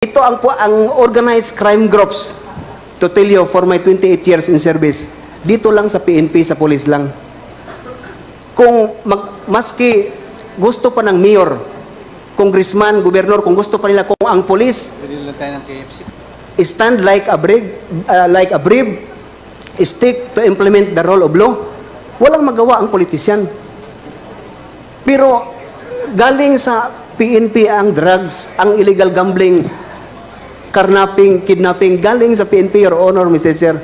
Ito ang organized crime groups. To tell you, for my 28 years in service, dito lang sa PNP, sa police lang. Kung maski gusto pa ng mayor, congressman, gobernador, kung gusto pa nila, kung ang police stand like a bribe, stick to implement the rule of law, walang magawa ang politisyan. Pero galing sa PNP ang drugs, ang illegal gambling, carnapping, kidnapping, galing sa PNP, Your Honor, Mr. Chair.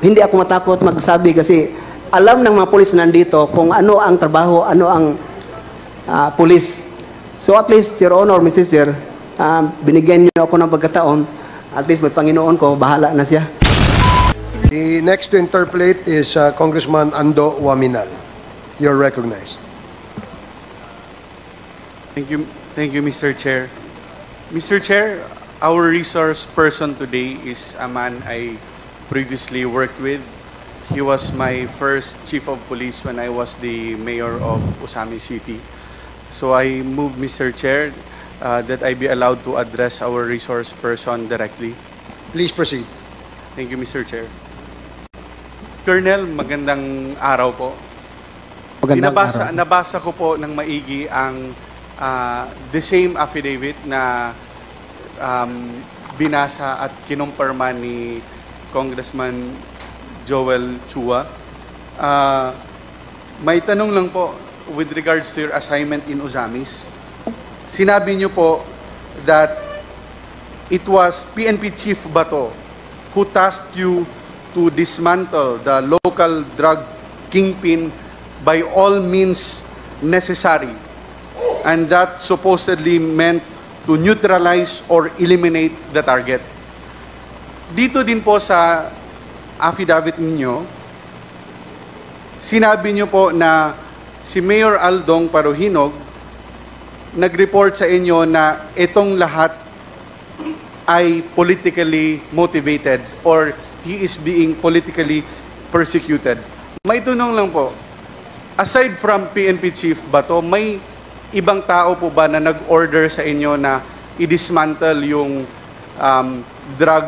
Hindi ako matakot magsabi kasi alam ng mga pulis nandito kung ano ang trabaho, ano ang pulis. So at least, Your Honor, Mr. Chair, binigyan niyo ako ng pagkataon, at least may Panginoon ko, bahala na siya. The next to interpolate is Congressman Ando Waminal. You're recognized. Thank you, Mr. Chair. Mr. Chair, our resource person today is a man I previously worked with. He was my first chief of police when I was the mayor of Usami City. So I move, Mr. Chair, that I be allowed to address our resource person directly. Please proceed. Thank you, Mr. Chair. Colonel, magandang araw po. Nabasa ko po ng maigi ang the same affidavit na binasa at kinumpirma ni Congressman Joel Chua. May tanong lang po with regards to your assignment in Usamis. Sinabi niyo po that it was PNP Chief Bato who tasked you to dismantle the local drug kingpin by all means necessary, and that supposedly meant to neutralize or eliminate the target. Dito din po sa affidavit ninyo, sinabi niyo po na si Mayor Aldong Paruhinog nag-report sa inyo na itong lahat ay politically motivated or he is being politically persecuted. May tanong lang po, aside from PNP Chief Bato, may ibang tao po ba na nag-order sa inyo na i-dismantle yung drug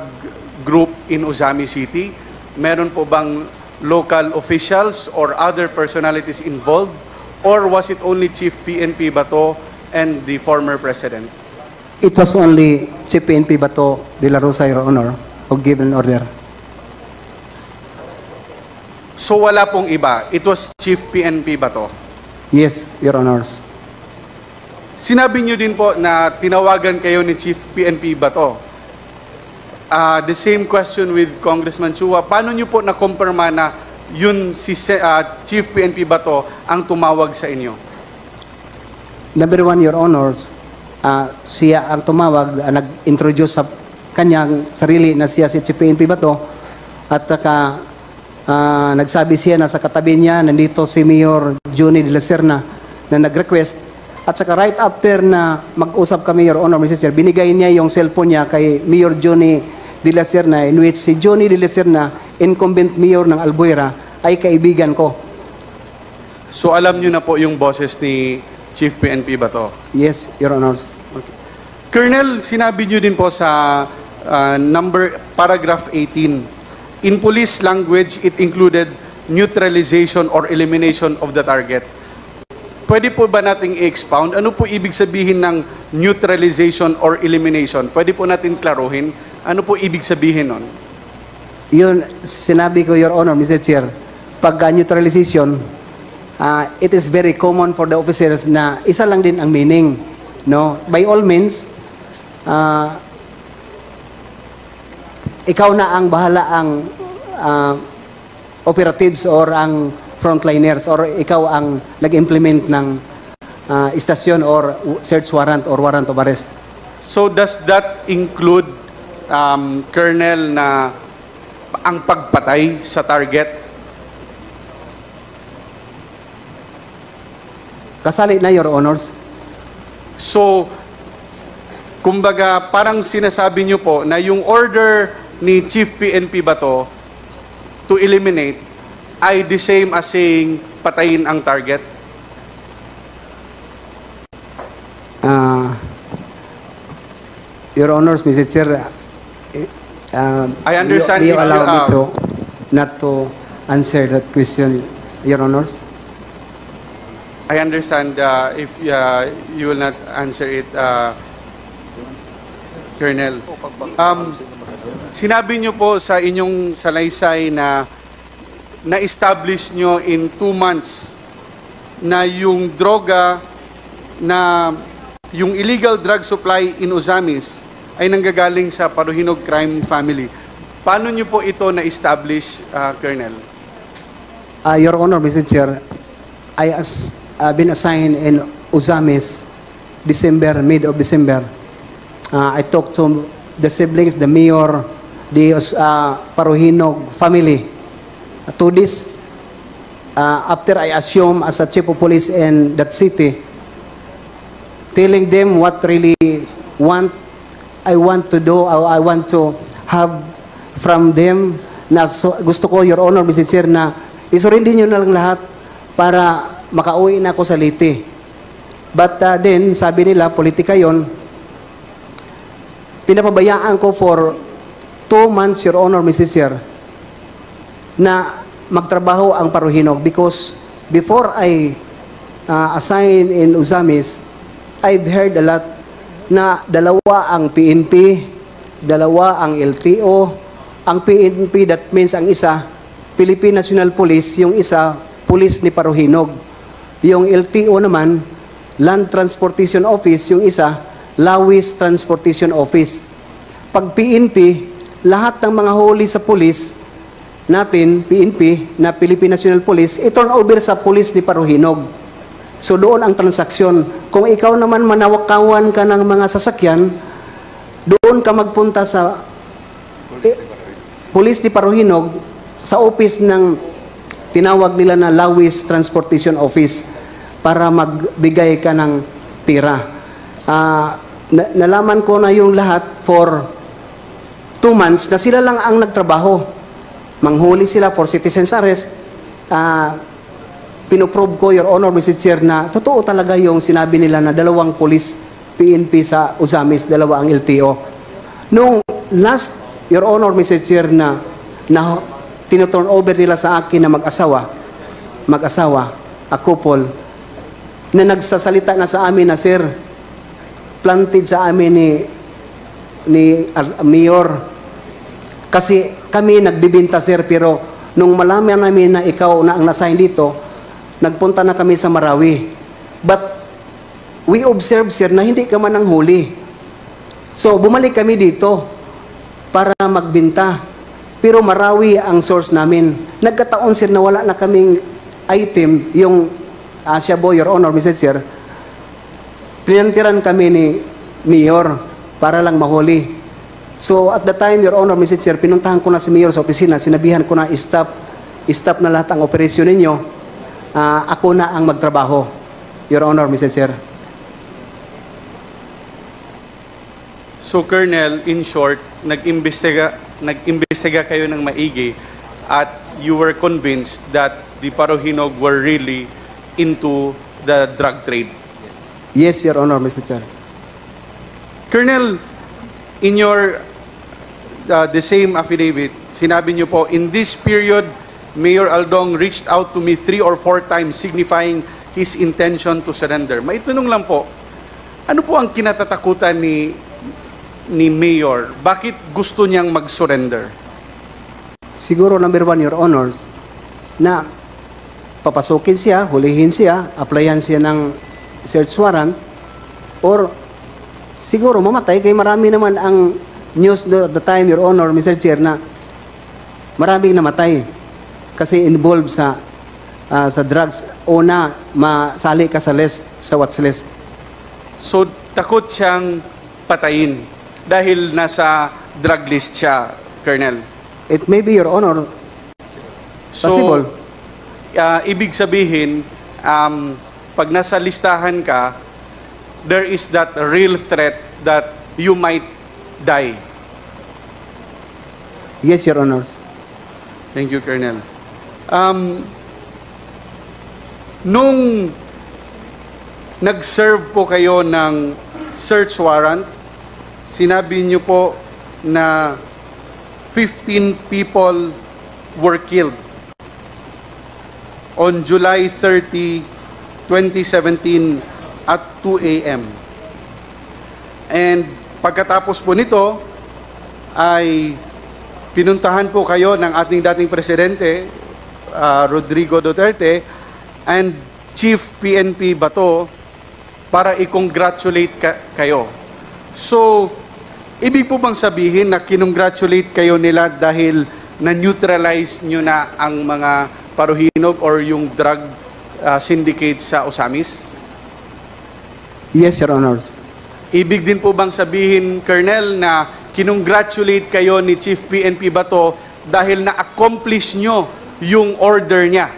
group in Usami City? Meron po bang local officials or other personalities involved? Or was it only Chief PNP Bato and the former president? It was only Chief PNP Bato de la Rosa, Your Honor, who gave an order. So wala pong iba. It was Chief PNP Bato. Yes, Your Honors. Sinabi niyo din po na tinawagan kayo ni Chief PNP Bato. The same question with Congressman Chua. Paano niyo po na-confirma na yun si Chief PNP Bato ang tumawag sa inyo? Number one, Your Honors, siya ang tumawag, nag-introduce sa kanyang sarili na siya si Chief PNP Bato, at nagsabi siya na sa katabi niya, nandito si Mayor Johnny de la Serna na nag-request. At saka right after na mag-usap kami, Your Honor, Mr. Chair, binigay niya yung cellphone niya kay Mayor Johnny de la Serna, in which si Johnny de la Serna, incumbent mayor ng Albuera, ay kaibigan ko. So alam niyo na po yung boses ni Chief PNP Bato? Yes, Your Honors. Okay. Colonel, sinabi niyo din po sa paragraph 18, in police language, it included neutralization or elimination of the target. Pwede po ba nating i-expound? Ano po ibig sabihin ng neutralization or elimination? Pwede po natin klaruhin? Ano po ibig sabihin nun? Yun, sinabi ko, Your Honor, Mr. Chair, pag neutralization, it is very common for the officers na isa lang din ang meaning. No? By all means, ikaw na ang bahala ang operatives or ang frontliners or ikaw ang nag-implement ng istasyon or search warrant or warrant of arrest. So does that include, Colonel, na ang pagpatay sa target? Kasali na, Your Honors. So, kumbaga, parang sinasabi niyo po na yung order ni Chief PNP Bato to eliminate ay the same as saying patayin ang target? Your Honors, Mr. Chair, I understand you if you, allow me to not to answer that question, Your Honors. I understand if you will not answer it, Colonel. Sinabi niyo po sa inyong salaysay na na-establish nyo in 2 months na yung droga na yung illegal drug supply in Ozamis ay nanggagaling sa Paruhinog crime family. Paano niyo po ito na-establish, Colonel? Your Honor, Mr. Chair, I has been assigned in Ozamis, mid of December. I talked to the siblings, the mayor, the Paruhinog family. To this, after I assume as a chief of police in that city, telling them what really I want to do, I want to have from them, na gusto ko, Your Honor, Mr. Chair, na isurindi nyo na lang lahat para makauwi na ako sa Leyte. But then, sabi nila, politika yon. Pinapabayaan ko for 2 months, Your Honor, Mr. Chair, na magtrabaho ang Paruhinog because before I assign in Ozamis, I've heard a lot na dalawa ang PNP, dalawa ang LTO. Ang PNP, that means ang isa, Philippine National Police, yung isa, Police ni Paruhinog. Yung LTO naman, Land Transportation Office, yung isa, Lawis Transportation Office. Pag PNP, lahat ng mga huli sa police natin, PNP, na Philippine National Police, i-turn over sa police ni Paruhinog. So doon ang transaksyon. Kung ikaw naman manawakawan ka ng mga sasakyan, doon ka magpunta sa police ni Paruhinog sa office ng tinawag nila na Lawis Transportation Office para magbigay ka ng pira. Nalaman ko na yung lahat for 2 months na sila lang ang nagtrabaho. Manghuli sila for citizen's arrest. Pinoprove ko, Your Honor, Mr. Chair, na totoo talaga yung sinabi nila na dalawang police, PNP sa Ozamis, dalawa ang LTO. Nung last, Your Honor, Mr. Chair, na tinuturn over nila sa akin na mag-asawa, a couple, na nagsasalita na sa amin na, Sir, planted sa amin ni Mayor. Kasi kami nagbibinta, Sir, pero nung malaman namin na ikaw na ang nasign dito, nagpunta na kami sa Marawi. But we observed, Sir, na hindi ka man ang huli. So bumalik kami dito para magbinta. Pero Marawi ang source namin. Nagkataon, Sir, na wala na kaming item, yung Asia Boy, Your Honor, Mr. Chair. Pinantiran kami ni Mayor para lang mahuli. So at the time, Your Honor, Mr. Chair, pinuntahan ko na si Mayor sa opisina, sinabihan ko na stop na lahat ang operasyon ninyo. Ako na ang magtrabaho, Your Honor, Mr. Chair. So, Colonel, in short, nag-imbestiga kayo ng maigi at you were convinced that the Paruhinog were really into the drug trade. Yes, Your Honor, Mr. Chair. Colonel, in your the same affidavit, sinabi niyo po, in this period, Mayor Aldong reached out to me 3 or 4 times signifying his intention to surrender. Maitanong lang po, ano po ang kinatatakutan ni Mayor? Bakit gusto niyang mag-surrender? Siguro, number 1, Your Honors, na papasukin siya, hulihin siya, applyan siya ng search warrant, or siguro mamatay, kaya marami naman ang news at the time, Your Honor, Mr. Chair, na maraming namatay kasi involved sa drugs o na masali ka sa list, sa watch list. So, takot siyang patayin dahil nasa drug list siya, Colonel. It may be, Your Honor, possible. So, ibig sabihin, pag nasa listahan ka, there is that real threat that you might die. Yes, Your Honors. Thank you, Colonel. Nung nag-serve po kayo ng search warrant sinabi niyo po na 15 people were killed on July 30, 2017 at 2 a.m. And pagkatapos po nito ay pinuntahan po kayo ng ating dating presidente, Rodrigo Duterte, and Chief PNP Bato para i-congratulate kayo. So, ibig po bang sabihin na kinongratulate kayo nila dahil na-neutralize nyo na ang mga paruhinog or yung drug syndicate sa Osamis? Yes, Your Honors. Ibig din po bang sabihin, Colonel, na kinongratulate kayo ni Chief PNP Bato dahil na-accomplish nyo yung order niya?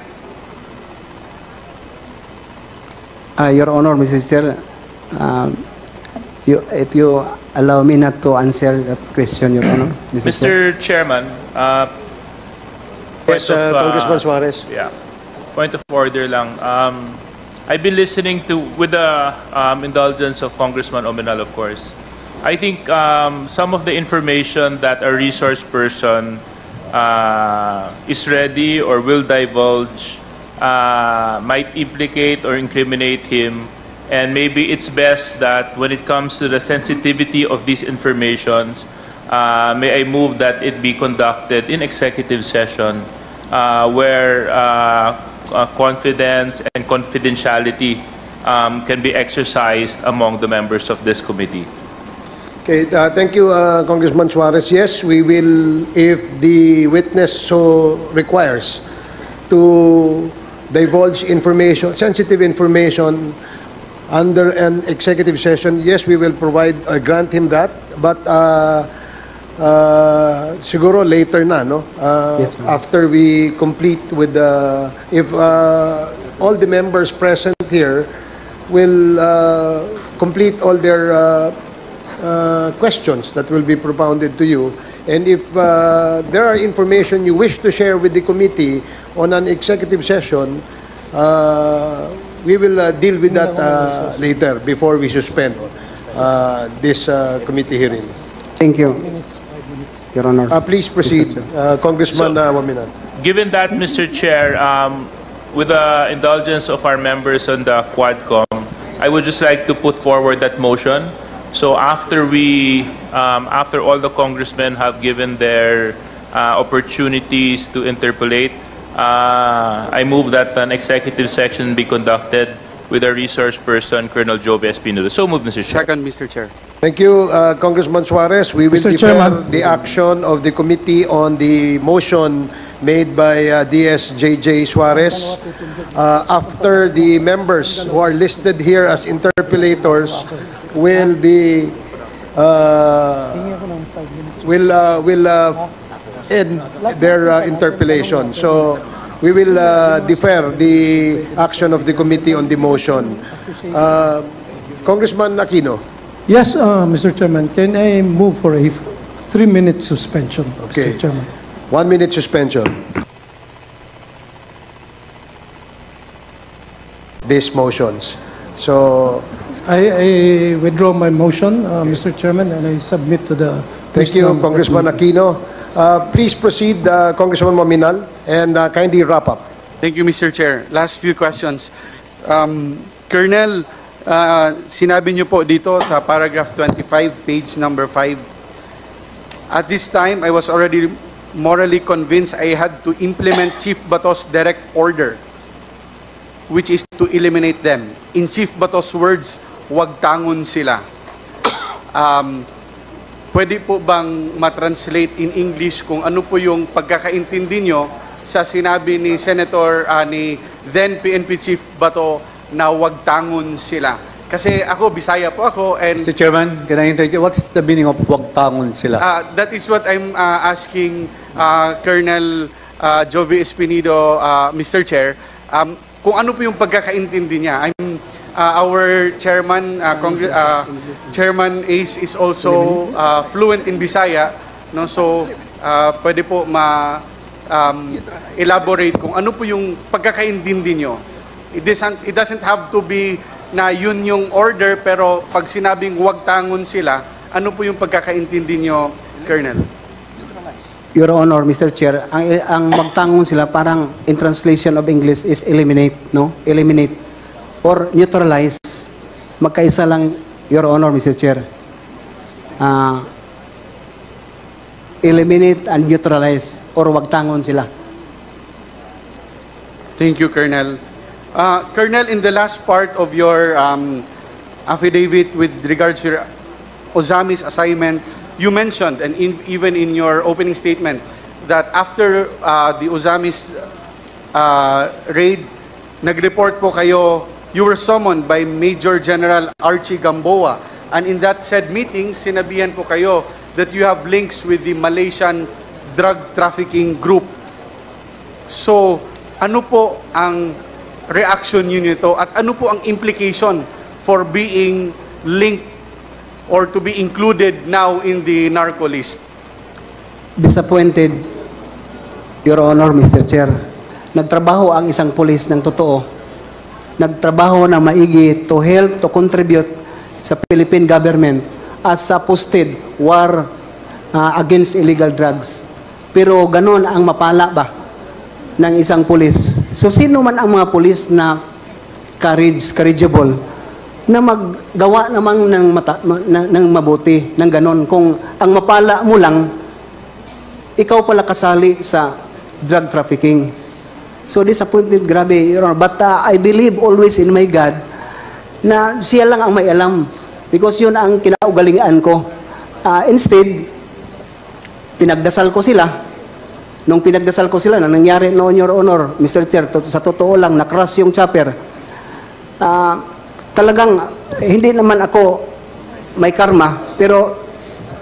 Your Honor, Mr. Chair, if you allow me not to answer that question, Your Honor. Mr. Chairman, Yes, Congressman Suarez. yeah, point of order lang. I've been listening to, with the indulgence of Congressman Omenal, of course. I think some of the information that a resource person is ready or will divulge might implicate or incriminate him. And maybe it's best that when it comes to the sensitivity of these informations, may I move that it be conducted in executive session where confidence and confidentiality can be exercised among the members of this committee. Okay, thank you, Congressman Suarez. Yes, we will, if the witness so requires, to divulge information, sensitive information under an executive session, yes, we will provide, grant him that. But siguro later na, no? Yes, ma'am. After we complete with the, if all the members present here will complete all their questions that will be propounded to you. And if there are information you wish to share with the committee on an executive session, we will deal with that later before we suspend this committee hearing. Thank you, Your Honor. Please proceed, Congressman Waminan. Given that, Mr. Chair, with the indulgence of our members on the Quadcom, I would just like to put forward that motion. So after after all the congressmen have given their opportunities to interpolate, I move that an executive session be conducted with a resource person, Colonel Jove Espinosa. So moved, Mr. Chair. Second, Mr. Chair. Thank you, Congressman Suarez. We will Mr. defer Chairman. the action of the committee on the motion made by DSJJ Suarez. After the members who are listed here as interpellators will be end their interpellation. So we will defer the action of the committee on the motion. Congressman Aquino. Yes, Mr. Chairman, can I move for a 3-minute suspension, Okay. Mr. Chairman? 1 minute suspension. These motions. So, I withdraw my motion, Mr. Chairman, and I submit to the... thank you, Congressman Aquino. Please proceed, Congressman Maminal, and kindly wrap up. Thank you, Mr. Chair. Last few questions. Colonel, sinabi niyo po dito sa paragraph 25, page number 5, at this time, I was already morally convinced I had to implement Chief Bato's direct order, which is to eliminate them. In Chief Bato's words, wag tangon sila. Pwede po bang matranslate in English kung ano po yung pagkakaintindi nyo sa sinabi ni Senator, ni then PNP Chief Bato na wag tangon sila? Kasi ako, Bisaya po ako, and Mr. Chairman, can I interject? What's the meaning of wag tangon sila? that is what I'm asking Colonel Jove Espinido, Mr. Chair. Kung ano po yung pagkakaintindi niya. Our chairman, Chairman Ace is also fluent in Bisaya, no? So pwede po elaborate kung ano po yung pagkakaintindi niyo. It doesn't have to be na yun yung order, pero pag sinabing wag tangon sila, Ano po yung pagkakaintindi nyo, Colonel? Your Honor, Mr. Chair, ang magtangon sila parang in translation of English is eliminate, no? Eliminate or neutralize. Magkaisa lang, Your Honor, Mr. Chair. Eliminate and neutralize or wagtangon sila. Thank you, Colonel. Colonel, in the last part of your affidavit with regards to your Ozami's assignment, you mentioned, and even in your opening statement, that after the Ozami's raid, nag-report po kayo, you were summoned by Major General Archie Gamboa. And in that said meeting, sinabihan po kayo that you have links with the Malaysian drug trafficking group. So, ano po ang reaction nyo nito at ano po ang implication for being linked or to be included now in the narco list? Disappointed, Your Honor, Mr. Chair. Nagtrabaho ang isang pulis ng totoo. Nagtrabaho na maigi to help, to contribute sa Philippine government as a posted war against illegal drugs. Pero ganon ang mapala ba ng isang pulis? So sino man ang mga pulis na courageable na maggawa namang ng mabuti, ng ganon. Kung ang mapala mo lang, ikaw pala kasali sa drug trafficking. So disappointed, grabe, Your Honor. But I believe always in my God na siya lang ang may alam. Because yun ang kinaugalingan ko. Instead, pinagdasal ko sila. Nung pinagdasal ko sila, na nangyari noon, Your Honor, Mr. Chair, sa totoo lang, na-crush yung chopper. Talagang, hindi naman ako may karma, pero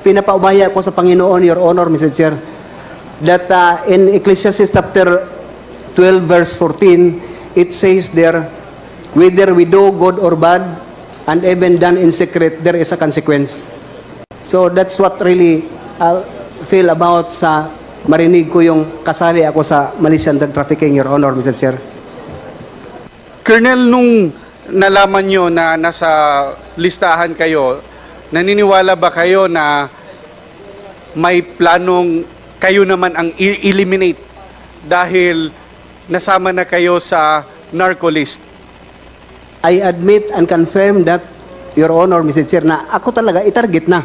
pinapaubaya ko sa Panginoon, Your Honor, Mr. Chair, that in Ecclesiastes chapter 12 verse 14, it says there, whether we do good or bad, and even done in secret, there is a consequence. So that's what really feel about sa marinig ko yung kasali ako sa Malaysian drug trafficking, Your Honor, Mr. Chair. Colonel, nung nalaman nyo na nasa listahan kayo, naniniwala ba kayo na may planong kayo naman ang eliminate dahil nasama na kayo sa narco list? I admit and confirm that, Your Honor, Mr. Chair, na ako talaga itarget na.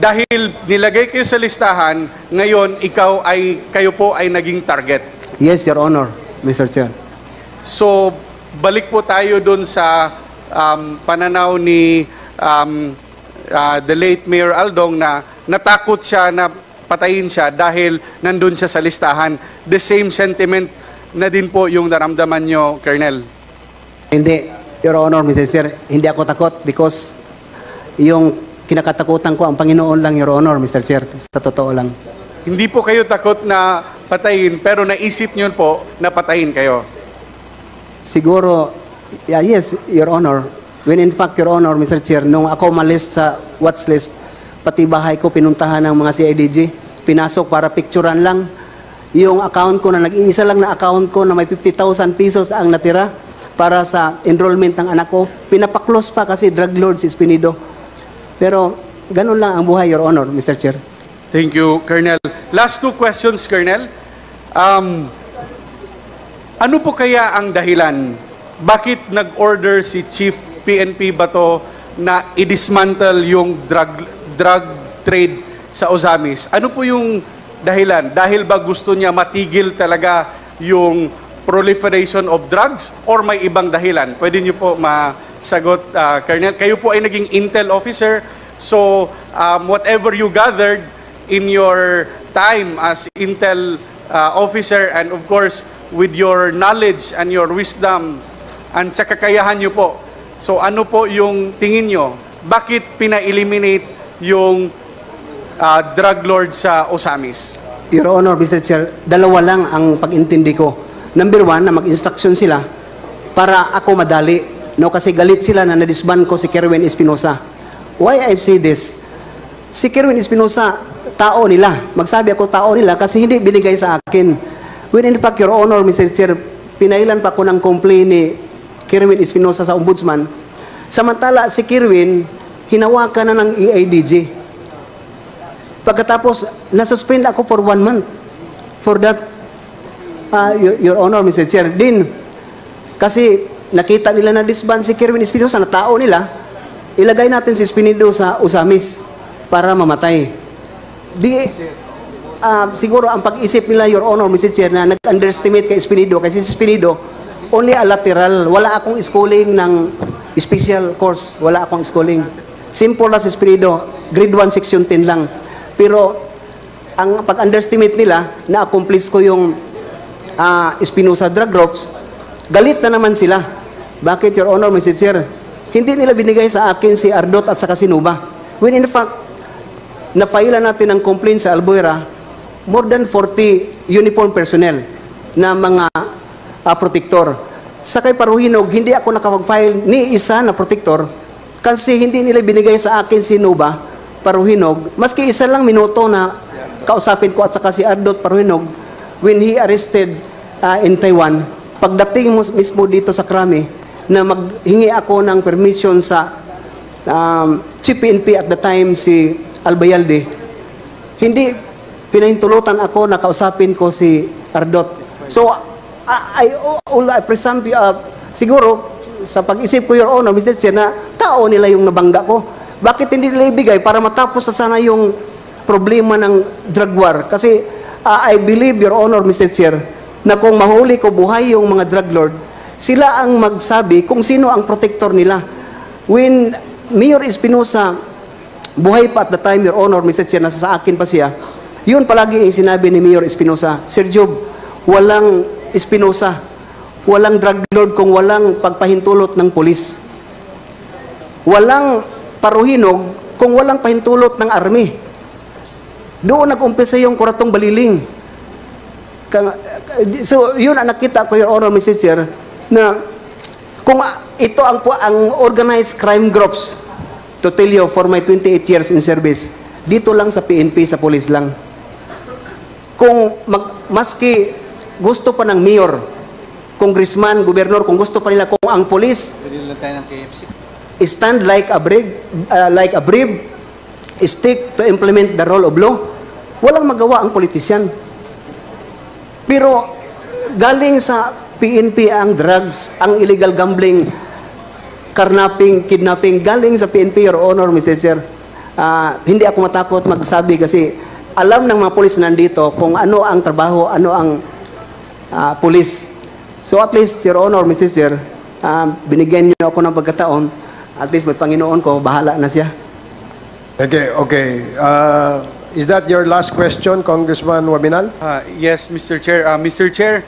Dahil nilagay kayo sa listahan, ngayon kayo po ay naging target. Yes, Your Honor, Mr. Chair. So, balik po tayo dun sa pananaw ni the late Mayor Aldong na natakot siya na patayin siya dahil nandun siya sa listahan. The same sentiment na din po yung naramdaman nyo, Colonel. Hindi, Your Honor, Mr. Chair, hindi ako takot because yung kinakatakutan ko ang Panginoon lang, Your Honor, Mr. Chair, sa totoo lang. Hindi po kayo takot na patayin, pero naisip nyo po na patayin kayo. Siguro, yes, Your Honor. When in fact, Your Honor, Mr. Chair, nung ako malist sa watch list, pati bahay ko pinuntahan ng mga CIDG, pinasok para picturean lang. Yung account ko na nag-iisa lang na account ko na may 50,000 pesos ang natira para sa enrollment ng anak ko. Pinapaklose pa kasi drug lord si Espinido. Pero ganun lang ang buhay, Your Honor, Mr. Chair. Thank you, Colonel. Last two questions, Colonel. Ano po kaya ang dahilan? Bakit nag-order si Chief PNP Bato na i-dismantle yung drug trade sa Ozamis? Ano po yung dahilan? Dahil ba gusto niya matigil talaga yung proliferation of drugs or may ibang dahilan? Pwede niyo po masagot, Colonel. Kayo po ay naging intel officer, so whatever you gathered in your time as intel officer and of course with your knowledge and your wisdom and sa kakayahan niyo po, so ano po yung tingin niyo? Bakit pina-eliminate yung drug lord sa Ozamis? Your Honor, Mr. Chair, dalawa lang ang pag-intindi ko. Number one, na mag-instruction sila para ako madali. No, kasi galit sila na nadisban ko si Kerwin Espinosa. Why I say this? Si Kerwin Espinosa, tao nila. Magsabi ako tao nila kasi hindi binigay sa akin. When in fact, Your Honor, Mr. Chair, pinailan pa ko ng complaint ni Kerwin Espinosa sa ombudsman. Samantala, si Kerwin, hinawakan na ng EIDG. Pagkatapos, nasuspend ako for 1 month for that, Your Honor, Mr. Chair. Din, kasi nakita nila na disband si Kerwin Espinosa na tao nila, ilagay natin si Espinido sa Usamis para mamatay. Di, siguro ang pag-isip nila, Your Honor, Mr. Chair, na nag-underestimate kay Espinido, kasi si Espinido, only a lateral. Wala akong schooling ng special course. Wala akong schooling. Simple na si Espinido, grade 1, section 10 lang. Pero, ang pag-underestimate nila, na-accomplish ko yung Espinosa drug groups, galit na naman sila. Bakit, Your Honor, Mr. Chair? Hindi nila binigay sa akin si Ardot at saka si Nuba. When in fact, na-file natin ang complaint sa Albuera, more than 40 uniform personnel na mga protector. Sa kay Paruhinog, hindi ako nakapag-file ni isa na protector kasi hindi nila binigay sa akin si Nuba Paruhinog. Maski isa lang minuto na kausapin ko at saka si Ardot Paruhinog when he arrested in Taiwan. Pagdating mo mismo dito sa Krami, na maghingi ako ng permission sa Chief PNP at the time, si Albayalde, hindi pinahintulutan ako na kausapin ko si Ardot. So, I presume, siguro, sa pag-isip ko, Your Honor, Mr. Chair, na tao nila yung nabangga ko. Bakit hindi nila ibigay para matapos na sana yung problema ng drug war? Kasi, I believe, Your Honor, Mr. Chair, na kung mahuli ko buhay yung mga drug lord, sila ang magsabi kung sino ang protector nila. When Mayor Espinosa, buhay pa at the time, Your Honor, Mr. Chair, nasa sa akin pa siya, yun palagi yung sinabi ni Mayor Espinosa, Sir Job, walang Espinosa, walang drug lord kung walang pagpahintulot ng pulis. Walang Paruhinog kung walang pahintulot ng army. Doon nag-umpisa yung Kuratong Baliling. So, yun ang nakita ko, Your Honor, Mr. Chair, na kung ito ang organized crime groups, to tell you, for my 28 years in service, dito lang sa PNP, sa police lang. Kung maski gusto pa ng mayor, congressman, gobernador, kung gusto pa nila, kung ang police stand like a brave stick to implement the rule of law, walang magawa ang politisyan. Pero galing sa PNP ang drugs, ang illegal gambling, karnaping, kidnapping, galing sa PNP, Your Honor, Mr. Chair. Hindi ako matakot magsabi kasi alam ng mga pulis nandito kung ano ang trabaho, ano ang pulis. So at least, Your Honor, Mr. Chair, binigyan niyo ako ng pagkataon, at least may Panginoon ko, bahala na siya. Okay. Is that your last question, Congressman Wabinal? Yes, Mr. Chair. Mr. Chair,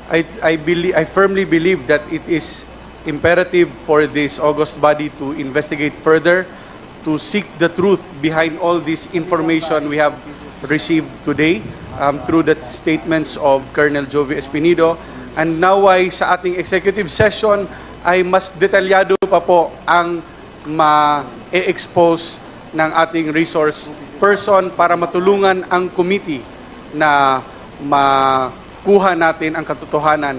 I firmly believe that it is imperative for this august body to investigate further, to seek the truth behind all this information we have received today through the statements of Colonel Jovi Espinido. And now ay sa ating executive session ay mas detalyado pa po ang ma-expose ng ating resource person para matulungan ang committee na makuha natin ang katotohanan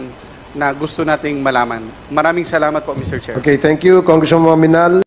na gusto nating malaman. Maraming salamat po, Mr. Chair. Okay, thank you, Congressman Wabinal.